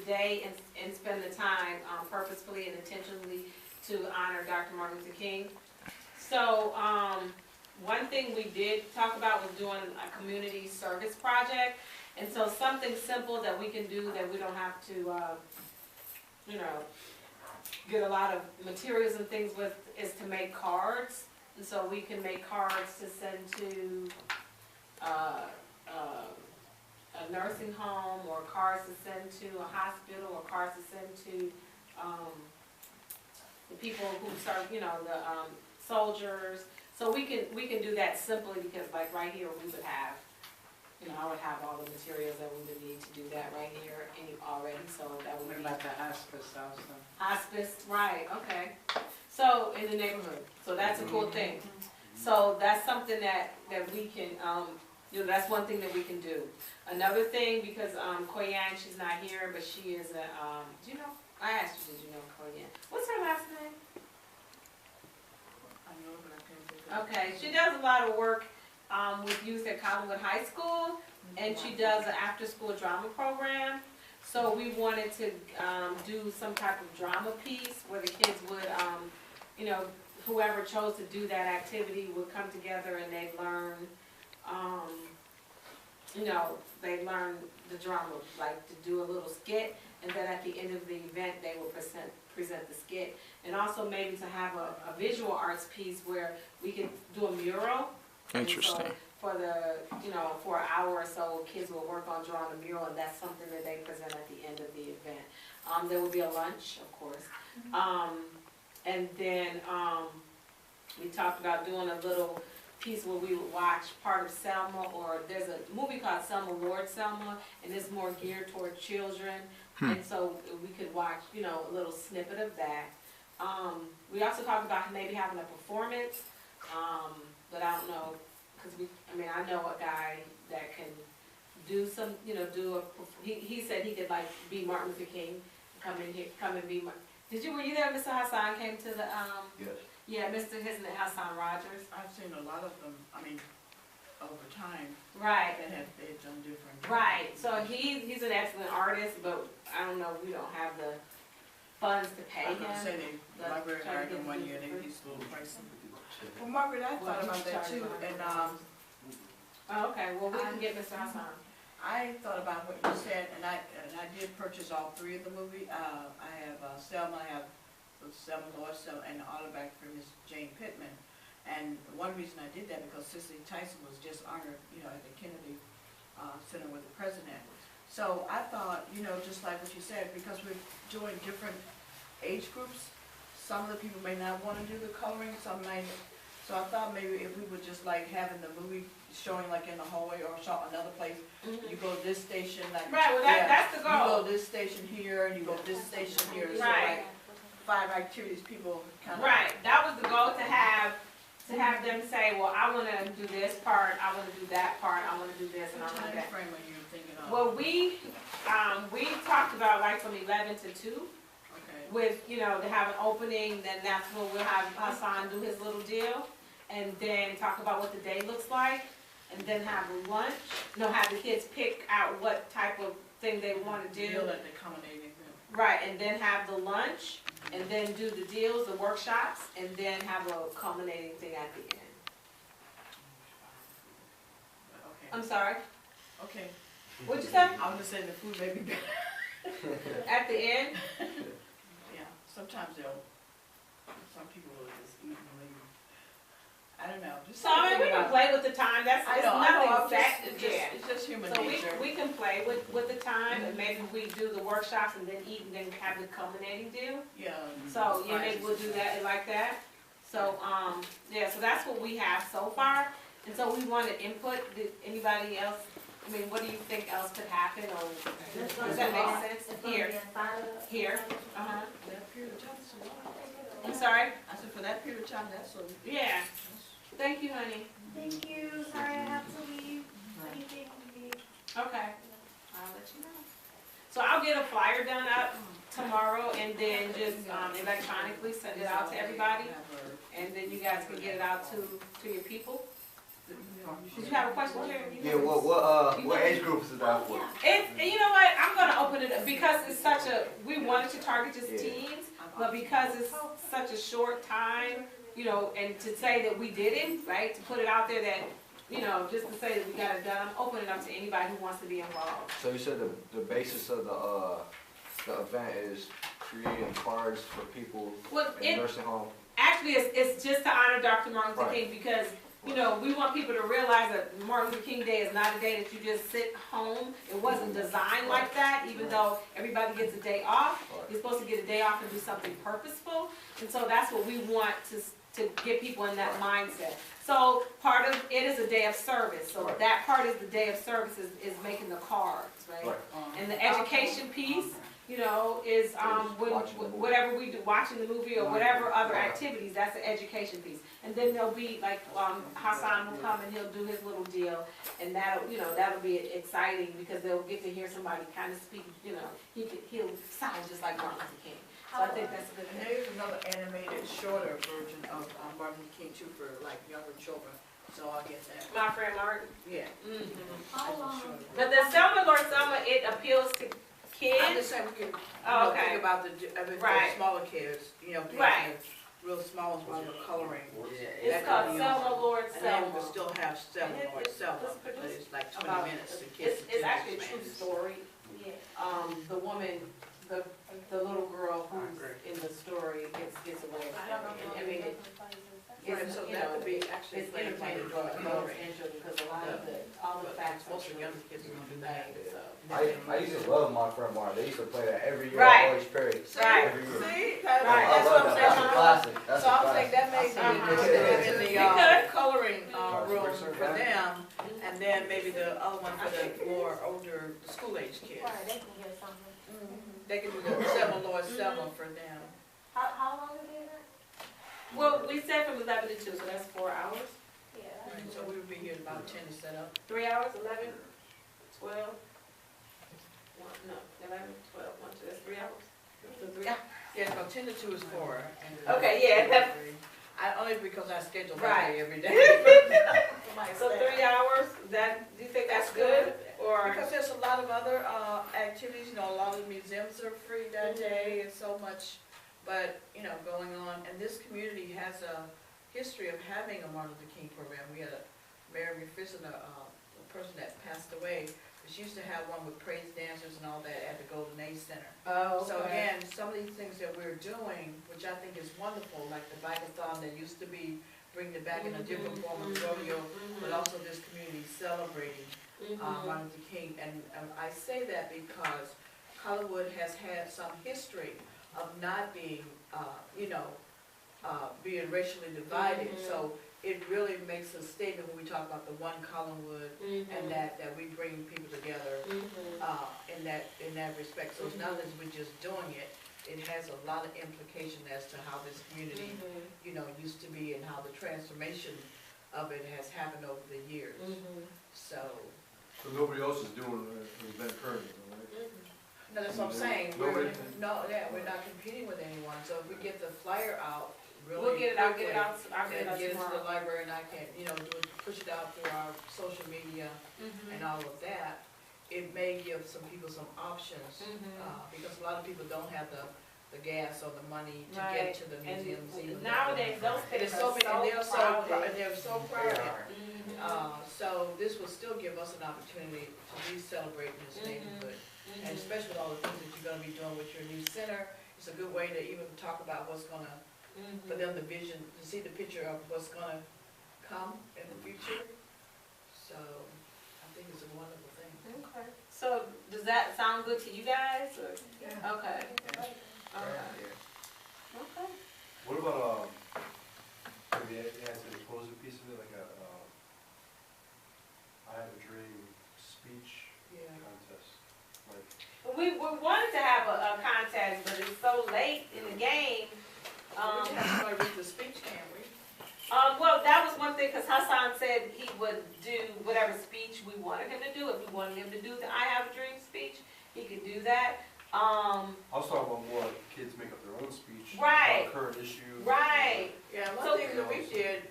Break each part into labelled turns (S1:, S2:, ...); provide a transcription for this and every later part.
S1: day and spend the time purposefully and intentionally to honor Dr. Martin Luther King. So one thing we did talk about was doing a community service project. And so something simple that we can do that we don't have to, you know, get a lot of materials and things with is to make cards. And so we can make cards to send to a nursing home, or cards to send to a hospital, or cards to send to the people who serve, you know, the soldiers. So we can do that simply because, like, right here we would have, you know, I would have all the materials that we would need to do that right here already. So that would
S2: What
S1: be
S2: about the hospice also?
S1: hospice, right? Okay. So in the neighborhood, so that's a cool thing. So that's something that we can, you know, that's one thing that we can do. Another thing, because Koyan, she's not here, but she is a, do you know? I asked you, did you know Koyan? What's her last name?
S2: I know, but I can't think of it.
S1: Okay, she does a lot of work with youth at Collinwood High School, and she does an after-school drama program. So we wanted to do some type of drama piece where the kids would, you know, whoever chose to do that activity would come together and they'd learn, you know, they learn the drama, like to do a little skit, and then at the end of the event they will present the skit. And also maybe to have a visual arts piece where we could do a mural.
S3: Interesting.
S1: So for the, you know, for an hour or so, kids will work on drawing a mural, and that's something that they present at the end of the event. There will be a lunch, of course. And then we talked about doing a little piece where we would watch part of Selma, or there's a movie called Selma, Lord Selma, and it's more geared toward children. And so we could watch, you know, a little snippet of that. We also talked about maybe having a performance, but I don't know, because I know a guy that can do some, you know, he said he could like be Martin Luther King, come and be were you there, Mr. Hassan came to the,
S4: Yes.
S1: yeah, Mr. Hisn't Hassan Rogers?
S2: I've seen a lot of them, I mean, over time,
S1: Right.
S2: they've done different.
S1: Right, so he's an excellent artist, but I don't know, we don't have the funds to pay
S2: I
S1: him.
S2: was gonna say,
S1: Let's
S2: Margaret
S1: try to
S2: hired
S1: get
S2: them one
S1: the-
S2: year, he's a little pricey. Well, Margaret, I thought about that too, and
S1: Oh, okay, well, we can get Mr. Hassan.
S2: I thought about what you said, and I did purchase all three of the movie. I have Selma, I have Selma, Lord Selma, and the autograph for Miss Jane Pittman. And one reason I did that because Cicely Tyson was just honored, you know, at the Kennedy Center with the president. So I thought, you know, just like what you said, because we're doing different age groups, some of the people may not want to do the coloring, some might. So I thought maybe if we would just like having the movie showing like in the hallway or show another place, you go to this station, like.
S1: Right, well, that's the
S2: You
S1: goal.
S2: go this station here, and you go this station here, so
S1: Right.
S2: like 5 activities people kind of.
S1: Right, that was the goal, to have them say, well, I wanna do this part, I wanna do that part, I wanna do this, and I
S2: What
S1: wanna do
S2: time
S1: that.
S2: frame are you thinking of?
S1: Well, we talked about like from 11 to 2.
S2: Okay.
S1: With, you know, to have an opening, then that's when we'll have Hassan do his little deal, and then talk about what the day looks like, and then have lunch, have the kids pick out what type of thing they want to do.
S2: Deal at the accommodating them.
S1: Right, and then have the lunch, and then do the deals, the workshops, and then have a culminating thing at the end.
S2: Okay.
S1: I'm sorry,
S2: Okay.
S1: what'd you say?
S2: I was just saying the food may be better.
S1: At the end?
S2: Yeah, sometimes some people will just eat and leave. I don't know, just.
S1: So, I mean, we
S2: something
S1: can
S2: about-
S1: play with the time, that's,
S2: I
S1: it's
S2: know,
S1: nothing
S2: I'm
S1: exact,
S2: just,
S1: yeah.
S2: it's just human
S1: So
S2: nature.
S1: we can play with the time, and maybe we do the workshops and then eat and then have the culminating deal.
S2: Yeah.
S1: So, yeah, maybe we'll do that like that. So, yeah, so that's what we have so far. And so we wanted input. Did anybody else, I mean, what do you think else could happen, or does that make sense? Here,
S2: For that period of time, that's a lot.
S1: I'm sorry?
S2: I said, for that period of time, that's a.
S1: Yeah. Thank you, honey.
S5: Thank you. Sorry I have to leave. Anything to be.
S1: Okay. I'll let you know. So I'll get a flyer done up tomorrow and then just electronically send it out to everybody. And then you guys can get it out to your people. Did you have a question, Jerry?
S3: Yeah, what age groups is that for?
S1: You know what, I'm gonna open it up, because it's such a, we wanted to target just teens, but because it's such a short time, you know, and to say that we did it, right, to put it out there that, you know, just to say that we got it done, I'm opening it up to anybody who wants to be involved.
S3: So you said the basis of the event is creating cards for people
S1: Well,
S3: in nursing home.
S1: actually, it's just to honor Dr. Martin Luther
S3: Right.
S1: King, because, you know, we want people to realize that Martin Luther King Day is not a day that you just sit home. It wasn't designed like that, even though everybody gets a day off.
S3: Right.
S1: You're supposed to get a day off and do something purposeful. And so that's what we want to get people in that mindset. So part of it is a day of service. So
S3: Right.
S1: that part is the day of service is making the cards, right?
S3: Right.
S1: And the education piece, you know, is whatever we do, watching the movie or whatever other activities, that's the education piece. And then there'll be like, Hassan will come and he'll do his little deal, and that'll, you know, that'll be exciting because they'll get to hear somebody kind of speak, you know, he'll sound just like Martin Luther King. So I think that's a good
S2: And
S1: thing.
S2: there's another animated, shorter version of Martin Luther King too for like younger children, so I'll get that.
S1: My friend Martin.
S2: Yeah.
S1: Mhm.
S5: How
S2: That's a
S5: long?
S2: shorter.
S1: But the Selma Lord Selma, it appeals to
S2: I'm
S1: kids.
S2: just saying, we can,
S1: Oh, okay.
S2: think about the
S1: Right.
S2: smaller kids, you know,
S1: Right.
S2: the real small ones with the coloring.
S1: It's
S2: That
S1: called
S2: could be
S1: Selma Lord
S2: And then we
S1: Selma.
S2: can still have Selma
S1: And
S2: or Selma,
S1: it's
S2: but
S1: produced
S2: it's like 20
S1: about-
S2: minutes, the kids.
S1: It's actually a true story.
S5: Yeah.
S1: The woman, the little girl who's in the story gets away. I mean,
S2: Right, so that could be actually.
S1: it's entertaining for adults and children, because a lot of all the facts are
S2: Most of the
S1: true.
S2: younger kids are gonna do that.
S1: So.
S3: I used to love my friend Martin. They used to play that every year
S1: Right.
S3: at Orange Perry.
S1: Right.
S3: Every year.
S2: See,
S1: Right.
S3: I
S2: that's
S3: love
S2: what I'm
S3: that. That's a
S2: saying.
S3: classic. That's
S2: So
S3: a
S2: I'm
S3: classic.
S2: saying that may be in the
S1: Because-
S2: coloring room for them, and then maybe the other one for the more older school age kids.
S5: Right, they can hear something.
S2: They can do the Selma Lord Selma for them.
S5: How long is it?
S1: Well, we said from 11 to 2, so that's 4 hours.
S5: Yeah.
S2: Right, so we would be here at about 10 to set up.
S1: 3 hours, 11, 12. No, 11, 12, 1, 2, that's 3 hours. So 3 hours.
S2: Yeah, no, 10 to 2 is 4.
S1: Okay, yeah, that's-
S2: Only because I schedule my
S1: Right.
S2: day every day.
S1: So 3 hours, do you think that's good? Or,
S2: Because there's a lot of other activities, you know, a lot of the museums are free that day and so much, but, you know, going on. And this community has a history of having a Martin Luther King program. We had a Mary McPherson, a person that passed away, but she used to have one with praise dancers and all that at the Golden Age Center.
S1: oh,
S2: So again, some of these things that we're doing, which I think is wonderful, like the bike-a-thon that used to be, bringing it back in a different form of rodeo, but also this community celebrating Martin Luther King. And I say that because Hollywood has had some history of not being, being racially divided. So it really makes a statement when we talk about the one Collinwood and that we bring people together in that respect. So it's not as we're just doing it. It has a lot of implication as to how this community, you know, used to be and how the transformation of it has happened over the years. So,
S4: nobody else is doing an event currently, right?
S2: no, that's what I'm saying.
S4: Nobody-
S2: We're not competing with anyone. So if we get the flyer out really
S1: We'll get it out,
S2: quickly,
S1: I'll get it out
S2: and get it to the
S1: tomorrow.
S2: library, and I can, you know, push it out through our social media and all of that, it may give some people some options, because a lot of people don't have the gas or the money to
S1: Right.
S2: get to the museums.
S1: And
S2: even
S1: nowadays, those
S2: And
S1: things
S2: it's so
S1: are
S2: many, and they're
S1: so
S2: so,
S1: crowded.
S2: and they're so crowded.
S1: Mhm.
S2: So this will still give us an opportunity to re-celebrate this neighborhood. And especially with all the things that you're gonna be doing with your new center, it's a good way to even talk about what's gonna, for them the vision, to see the picture of what's gonna come in the future. So, I think it's a wonderful thing.
S1: Okay. So does that sound good to you guys? Or?
S2: Yeah.
S1: Okay. Okay. Okay.
S4: What about, maybe answer the closing piece of it, like I have a dream speech
S2: Yeah.
S4: contest, like,
S1: We wanted to have a contest, but it's so late in the game.
S2: We can have somebody read the speech, can't we?
S1: Well, that was one thing, because Hassan said he would do whatever speech we wanted him to do. If we wanted him to do the I Have a Dream speech, he could do that.
S4: I was talking about more like kids make up their own speech.
S1: Right.
S4: About current issues.
S1: Right.
S2: Yeah,
S1: So-
S2: one thing that we did,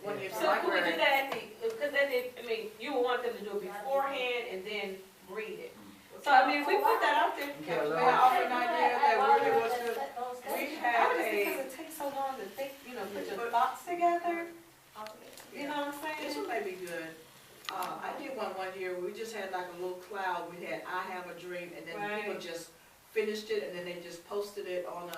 S2: when you
S1: So could we do that at the, because then so long to think, put your thoughts together, you know what I'm
S2: This
S1: saying?
S2: one may be good. I did one year, we just had like a little cloud, we had I Have a Dream, and then people
S1: Right.
S2: just finished it, and then they just posted it on